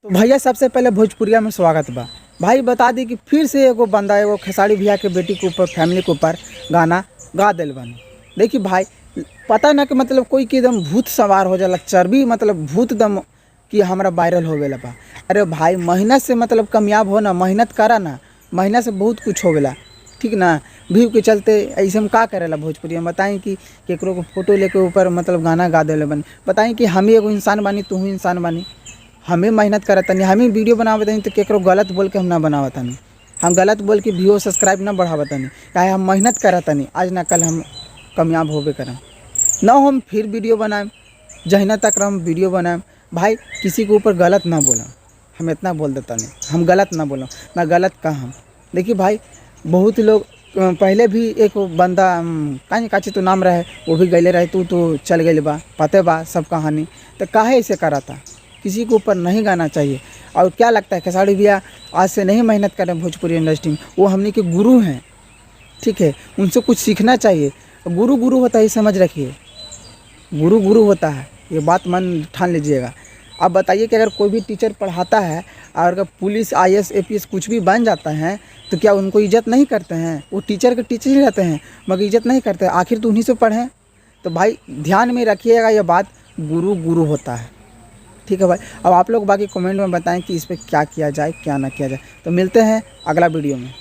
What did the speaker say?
तो भैया सबसे पहले भोजपुरिया में स्वागत बा। भाई बता दी कि फिर से एगो बंदा एगो खेसारी भैया के बेटी के ऊपर फैमिली के ऊपर गाना गा दिल बानी। देखिए भाई, पता ना कि मतलब कोई के एकदम भूत सवार हो जाला, चर्बी मतलब भूत दम कि हमारा वायरल हो गया बा। अरे भाई मेहनत से मतलब कामयाब हो ना, मेहनत करा ना, मेहनत से बहुत कुछ हो गया, ठीक ना। व्यू के चलते ऐसे हम का करेला भोजपुरी में बताएं कि केकरो को फोटो लेके ऊपर मतलब गाना गा देले बनी। बताएं कि हम ही एगो इंसान बानी, तू ही इंसान बानी, हमें मेहनत करत तनी, हमें वीडियो बनावत तनी, तो केकरो गलत बोल के हम ना बनावत तनी, हम गलत बोल के व्यू सब्सक्राइब ना बढ़ावत तनी। काहे हम मेहनत करत तनी, आज ना कल हम कामयाब होबे करम। ना हम फिर वीडियो बनाएम, जहिना तक हम वीडियो बनाएम। भाई किसी के ऊपर गलत ना बोला, हम इतना बोल देता नहीं, हम गलत ना बोलो ना, गलत का हम। देखिए भाई, बहुत लोग पहले भी एक बंदा काहे काची तो नाम रहे, वो भी गैले रहे, तू तो चल गई बा, पते बा सब कहानी। तो काहे ऐसे करा था, किसी के ऊपर नहीं गाना चाहिए। और क्या लगता है खेसारी भैया आज से नहीं मेहनत करें भोजपुरी इंडस्ट्री में, वो हमने के गुरु हैं, ठीक है, उनसे कुछ सीखना चाहिए। गुरु गुरु होता है, समझ रखिए, गुरु गुरु होता है, ये बात मन ठान लीजिएगा। अब बताइए कि अगर कोई भी टीचर पढ़ाता है और अगर पुलिस IAS APS कुछ भी बन जाता है तो क्या उनको इज्जत नहीं करते हैं? वो टीचर के टीचर ही रहते हैं मगर इज्जत नहीं करते, आखिर तो उन्हीं से पढ़ें। तो भाई ध्यान में रखिएगा ये बात, गुरु गुरु होता है, ठीक है भाई। अब आप लोग बाकी कमेंट में बताएं कि इस पर क्या किया जाए क्या ना किया जाए। तो मिलते हैं अगला वीडियो में।